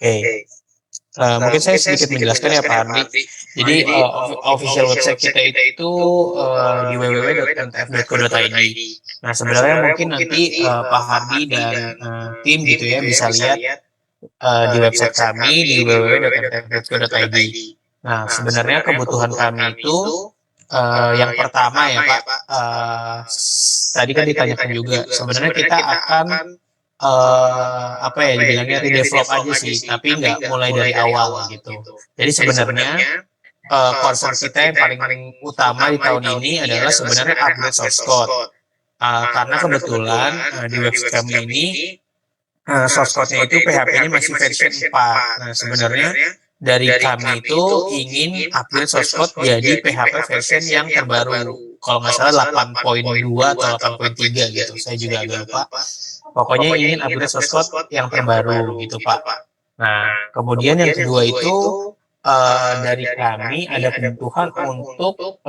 Oke. Mungkin saya sedikit menjelaskan ya Pak Hardi. Jadi official website kita itu di www.ntf.co.id. Nah sebenarnya mungkin nanti Pak Hardi dan tim gitu ya bisa lihat di website kami di www.ntf.co.id. Nah sebenarnya kebutuhan kami itu yang pertama ya Pak, tadi kan ditanyakan juga. Sebenarnya kita akan apa ya dibilangnya redevelop aja sih, tapi nggak mulai dari awal gitu. Jadi sebenarnya concern kita yang paling utama di tahun ini adalah sebenarnya upgrade source code. Karena kebetulan di website kami ini source code-nya itu PHP-nya masih version 4. Nah sebenarnya dari kami itu ingin upgrade source code jadi PHP version yang terbaru. Kalau nggak salah 8.2 atau 8.3 gitu. Saya juga agak lupa. Pokoknya ingin upgrade source code yang terbaru gitu Pak. Nah, kemudian yang kedua itu dari kami ada kebutuhan untuk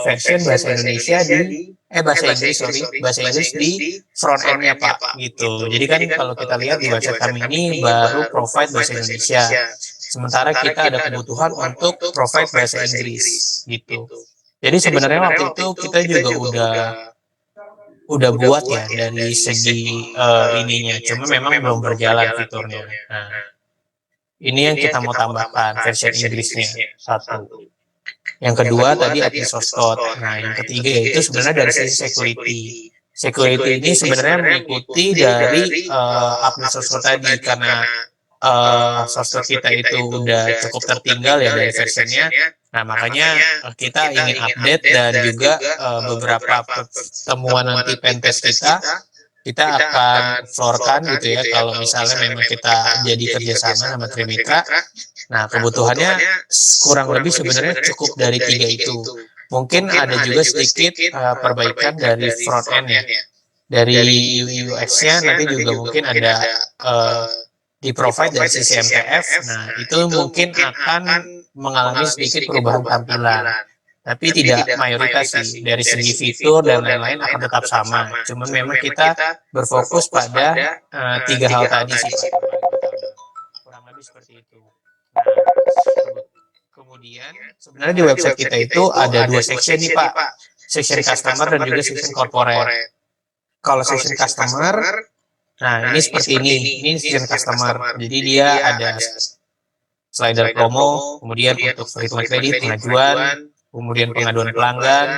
version bahasa Indonesia di bahasa Inggris di front end-nya Pak gitu. Jadi kan kalau kita lihat di website kami ini baru provide bahasa Indonesia. Sementara kita ada kebutuhan untuk provide bahasa Inggris gitu. Jadi sebenarnya waktu itu kita juga udah buat ya dari segi ininya, cuma memang belum berjalan fiturnya. Nah, ini yang kita mau tambahkan versi Inggrisnya satu. Yang kedua tadi update source code. Nah, yang ketiga yaitu sebenarnya dari sisi security. Security ini sebenarnya mengikuti dari update source code tadi karena source code kita itu udah cukup tertinggal ya dari versinya. Nah, makanya kita ingin update dan juga beberapa temuan nanti pentest kita akan floorkan gitu ya kalau misalnya memang kita jadi kerjasama sama Trimitra. Nah, kebutuhannya kurang lebih sebenarnya cukup dari 3 itu. Mungkin ada juga sedikit perbaikan dari front end ya. Dari UI UX-nya nanti juga mungkin ada di provide dari sisi MTF. Nah, itu mungkin akan mengalami sedikit perubahan tampilan. Tapi tidak mayoritas sih, dari segi fitur dan lain-lain akan tetap sama. Cuman memang kita berfokus pada 3 hal tadi sih. Kurang lebih seperti itu. Nah, kemudian sebenarnya di website kita itu ada 2 section nih Pak. Section customer dan juga section corporate. Kalau section customer, nah ini seperti ini section customer. Jadi dia ada slider promo, kemudian untuk perhitungan kredit, pengajuan, kemudian pengaduan pelanggan,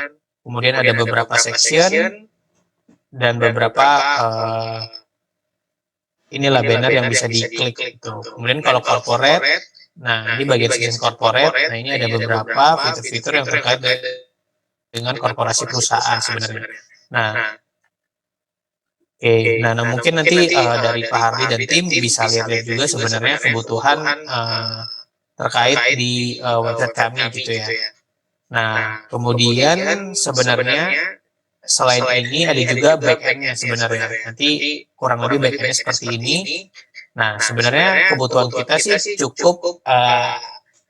kemudian ada beberapa section dan beberapa inilah banner yang bisa diklik gitu. Kemudian kalau corporate, nah ini bagian section corporate, nah ini ada beberapa fitur-fitur yang terkait dengan korporasi perusahaan sebenarnya. Nah, nah mungkin nanti dari Pak Hardi dan tim bisa lihat juga sebenarnya kebutuhan terkait di website kami gitu ya. Nah, kemudian sebenarnya selain ini ada juga back-end-nya sebenarnya. Nanti kurang lebih back-end-nya seperti ini. Nah, sebenarnya kebutuhan kita sih cukup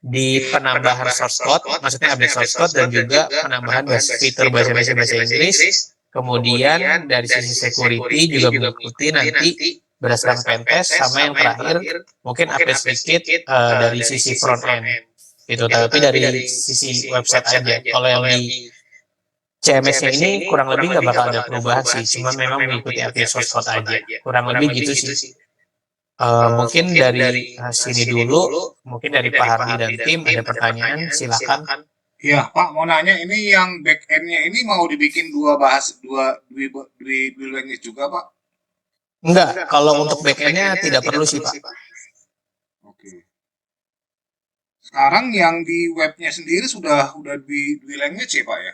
di penambahan source code, maksudnya update source code dan juga penambahan fitur bahasa Inggris. Kemudian dari sisi security juga mengikuti nanti berdasarkan pentest sama yang terakhir mungkin update sedikit dari sisi front end. Gitu, tapi dari sisi website aja. Kalau yang di CMS-nya ini kurang lebih nggak bakal ada perubahan sih, cuma memang mengikuti update source code aja. Kurang lebih gitu sih. Mungkin dari sini dulu, mungkin dari Pak Hardi dan tim ada pertanyaan, silakan. Iya, Pak, mau nanya ini yang back end-nya ini mau dibikin dua language juga, Pak? Enggak, kalau untuk back end-nya tidak perlu sih, Pak. Oke. Sekarang yang di webnya sendiri sudah dua language ya, Pak ya?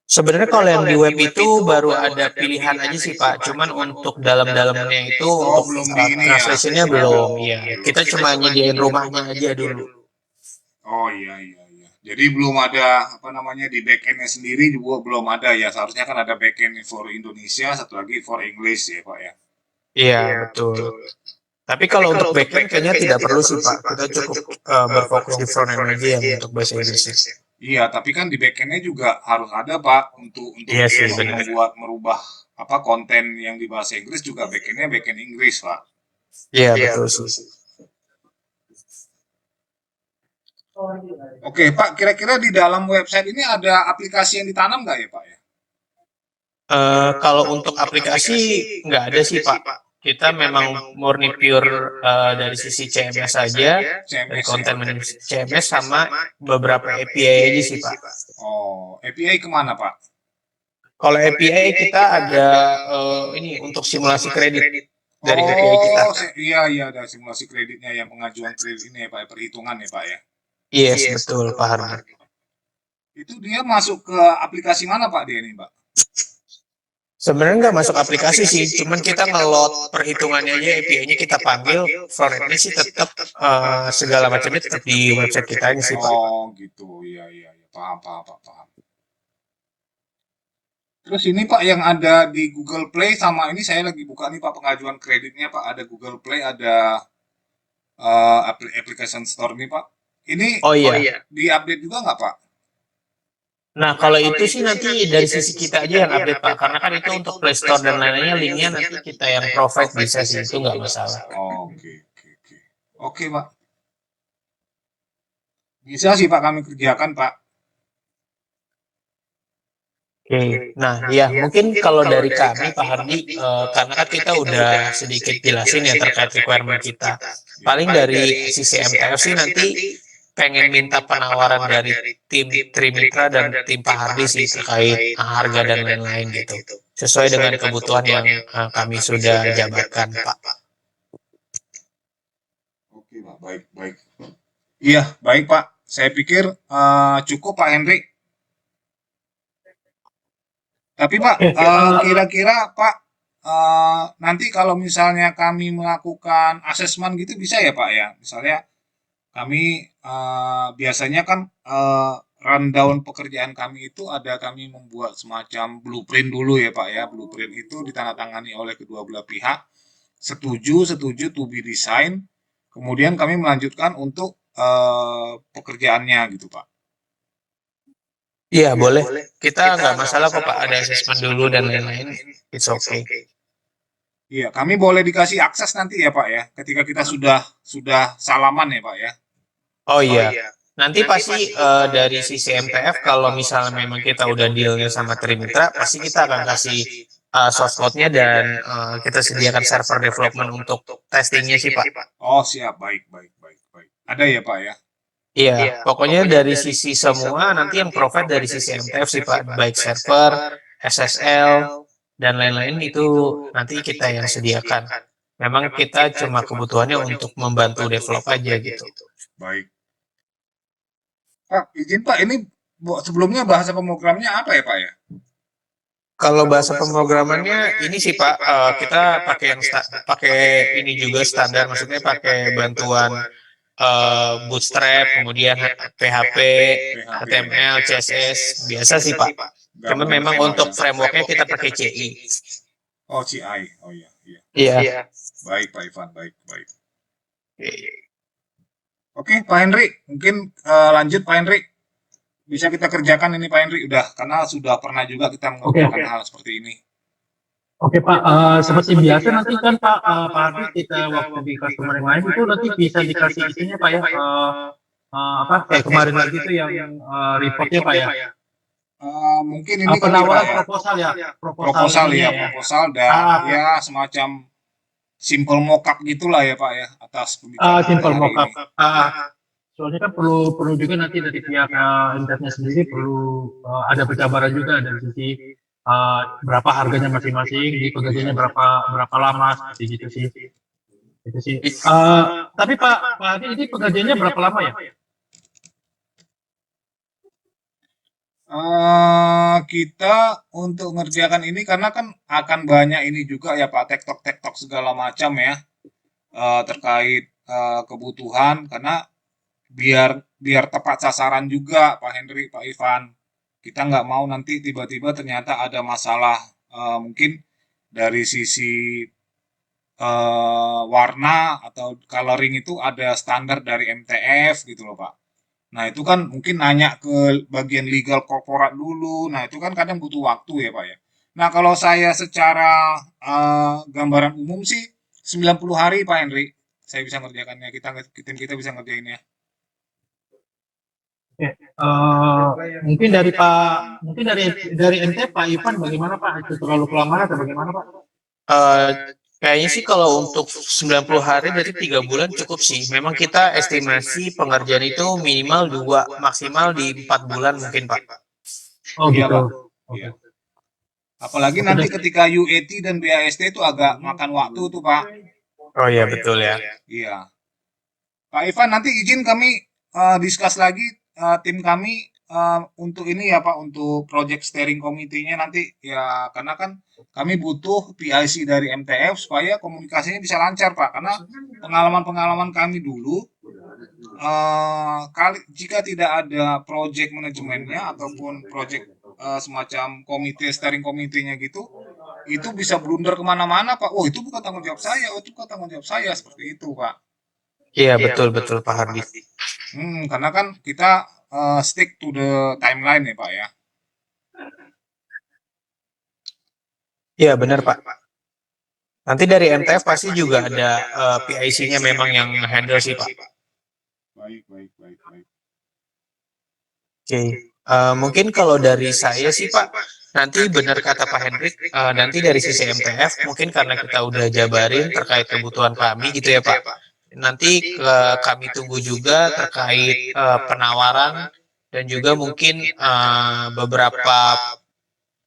Sebenarnya kalau yang di web itu baru ada pilihan aja sih Pak, cuman untuk dalam-dalamnya itu untuk belum di ini ya. translation-nya belum, ya. Kita cuma nyediain rumahnya aja dulu. Oh iya. Jadi belum ada apa namanya di backend-nya sendiri juga belum ada ya. Seharusnya kan ada backend for Indonesia, satu lagi for English ya, Pak ya. Iya, betul. Tapi kalau untuk backend kayaknya tidak perlu sih Pak. Kita cukup berfokus di front end aja yang untuk bahasa Inggrisnya. Iya, tapi kan di backend-nya juga harus ada Pak untuk Iya sih, benar. merubah apa konten yang di bahasa Inggris juga backend-nya backend Inggris Pak. Iya betul sih. Oke, Pak, kira-kira di dalam website ini ada aplikasi yang ditanam nggak ya, Pak ya? Kalau untuk aplikasi nggak ada sih Pak. Kita memang murni pure dari sisi CMS saja, dari CMS ya? konten management CMS sama beberapa API aja sih Pak. Oh, API kemana, Pak? Kalau API kita ada ini untuk simulasi kredit dari API kita. Oh, iya iya ada simulasi kreditnya yang pengajuan kredit ini ya Pak, ya, perhitungan ya Pak ya. Yes, betul Pak Hardi. Itu dia masuk ke aplikasi mana Pak dia ini Pak? Sebenarnya nggak masuk aplikasi sih, cuman kita nge-load perhitungannya aja, API-nya kita panggil, front-end-nya sih tetap segala macamnya tetap di website kita aja sih Pak. Oh gitu, iya iya iya, paham paham Pak, paham. Terus ini Pak yang ada di Google Play sama ini saya lagi buka nih Pak pengajuan kreditnya Pak, ada Google Play, ada application store nih Pak. Ini Oh iya. diupdate juga nggak Pak? Nah, kalau itu sih nanti dari sisi kita aja yang update Pak, karena kan itu untuk Play Store dan lain-lainnya linknya nanti kita yang provide bisa sih, itu nggak masalah. Oh, oke oke oke. Oke Pak, bisa sih Pak kami kerjakan Pak. Oke, nah ya mungkin kalau dari kami Pak Hardi, karena kan kita udah sedikit jelasin ya terkait requirement kita. Paling dari sisi MTF sih nanti pengen minta penawaran dari tim Trimitra dan tim Pak Hardi sih terkait harga dan lain-lain gitu. Sesuai dengan kebutuhan yang kami sudah jabarkan Pak. Oke Pak, baik baik. Iya, baik Pak. Saya pikir cukup Pak Henry. Tapi Pak, kira-kira Pak, nanti kalau misalnya kami melakukan asesmen gitu bisa ya Pak ya? Misalnya kami biasanya kan rundown pekerjaan kami itu ada kami membuat semacam blueprint dulu ya Pak ya. Blueprint itu ditandatangani oleh kedua belah pihak. Setuju, setuju to be design. Kemudian kami melanjutkan untuk pekerjaannya gitu Pak. Iya boleh, kita nggak masalah kok Pak ada assessment dulu dan lain-lain, it's okay. Iya, kami boleh dikasih akses nanti ya Pak ya, ketika kita sudah salaman ya Pak ya. Oh iya, nanti pasti dari sisi MTF kalau misalnya memang kita udah dealnya sama Trimitra, pasti kita akan kasih source code-nya dan kita sediakan server development untuk testingnya sih Pak. Oh siap, baik baik baik baik. Ada ya Pak ya. Iya, pokoknya dari sisi semua nanti yang provide dari sisi MTF sih Pak, baik server, SSL, dan lain-lain itu nanti kita yang sediakan. Memang kita cuma kebutuhannya untuk membantu develop aja gitu. Baik. Pak, izin Pak, ini sebelumnya bahasa pemrogramannya apa ya Pak ya? Kalau bahasa pemrogramannya ini sih Pak, kita pakai yang pakai ini juga standar, maksudnya pakai bantuan Bootstrap, kemudian PHP, PHP. HTML, CSS, biasa sih Pak. Cuman Gabungan memang semua untuk ya. frameworknya kita pakai CI. Oh CI. Oh iya iya. Iya. Baik Pak Ivan, baik baik. Oke Pak Henry, mungkin lanjut Pak Henry. Bisa kita kerjakan ini Pak Henry, udah karena sudah pernah juga kita mengerjakan hal seperti ini. Oke Pak, seperti biasa nanti kan Pak, Pak Hadi kita waktu di customer yang lain itu nanti bisa dikasih itunya Pak ya, apa kayak kemarin lagi itu yang reportnya Pak ya, Mungkin ini kali Pak penawaran ya. proposal ya, Proposal ininya ya, proposal dan ya Ah, semacam simple mockup gitulah ya Pak ya atas pembicaraan simple hari mockup. ini. Soalnya kan perlu perlu juga nanti dari pihak internetnya sendiri perlu ada penjabaran juga dari sisi berapa harganya masing-masing, di pekerjaannya berapa berapa lama seperti gitu sih. Itu sih. Tapi Pak Hadi ini pekerjaannya berapa lama ya? Kita untuk mengerjakan ini karena kan akan banyak ini juga ya Pak tektok-tektok segala macam ya terkait kebutuhan karena biar biar tepat sasaran juga Pak Henry, Pak Ivan. Kita nggak mau nanti tiba-tiba ternyata ada masalah mungkin dari sisi warna atau coloring itu ada standar dari MTF gitu loh Pak. Nah itu kan mungkin nanya ke bagian legal korporat dulu. Nah itu kan kadang butuh waktu ya Pak ya. Nah kalau saya secara gambaran umum sih 90 hari Pak Henry. Saya bisa ngerjakannya. Kita bisa ngerjainnya. Eh, mungkin dari ente Pak Ivan bagaimana Pak? Itu terlalu kelamaan atau bagaimana Pak? Eh, Kayaknya sih kalau untuk 90 hari berarti 3 bulan cukup sih. Memang kita estimasi pengerjaan itu minimal 2, maksimal di 4 bulan mungkin Pak. Oh Iya, gitu. Pak. Oke. Iya. Apalagi Oke nanti deh. ketika UAT dan BAST itu agak makan waktu tuh, Pak. Oh iya betul ya. Iya. Pak Ivan, nanti izin kami discuss lagi tim kami untuk ini ya Pak, untuk project steering committee-nya nanti ya, karena kan kami butuh PIC dari MTF supaya komunikasinya bisa lancar Pak, karena pengalaman-pengalaman kami dulu jika tidak ada project manajemennya ataupun project semacam komite steering committee-nya gitu, itu bisa blunder kemana-mana Pak. Oh itu bukan tanggung jawab saya, oh itu bukan tanggung jawab saya, seperti itu Pak. Iya betul betul Pak Hardi. Karena kan kita stick to the timeline ya Pak ya. Iya benar Pak. Nanti dari MTF pasti juga ada PIC-nya memang yang handle sih Pak. Baik, baik, baik, baik. Oke. Mungkin kalau dari saya sih Pak, nanti benar kata Pak Hendrik, nanti dari sisi MTF mungkin karena kita udah jabarin terkait kebutuhan kami gitu ya Pak. Nanti kami tunggu juga terkait penawaran dan juga mungkin beberapa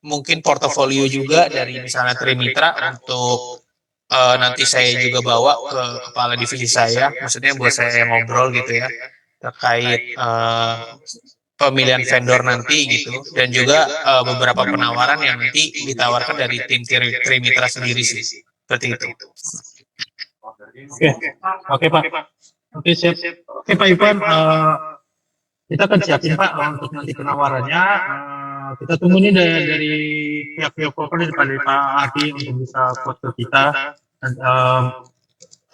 mungkin portofolio juga dari misalnya Trimitra untuk nanti saya juga bawa ke kepala divisi saya, maksudnya buat saya ngobrol gitu ya terkait pemilihan vendor nanti gitu, dan juga beberapa penawaran yang nanti ditawarkan dari tim Trimitra sendiri sih, seperti itu. Oke. Oke Pak. Oke siap. Oke Pak Ivan, kita akan siapin Pak untuk nanti penawarannya. Kita tunggu nih dari pihak-pihak properti dari Pak Adi untuk bisa quote ke kita. Dan,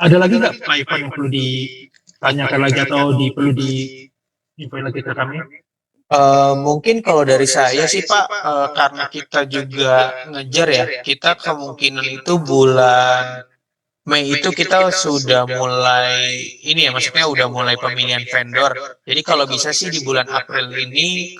ada lagi nggak Pak Ivan yang perlu ditanyakan lagi atau perlu di info lagi ke kami? Mungkin kalau dari saya sih Pak, karena kita juga ngejar ya, kita kemungkinan itu bulan Mei itu kita sudah mulai ini ya, maksudnya udah mulai pemilihan vendor. Jadi kalau bisa sih di bulan April ini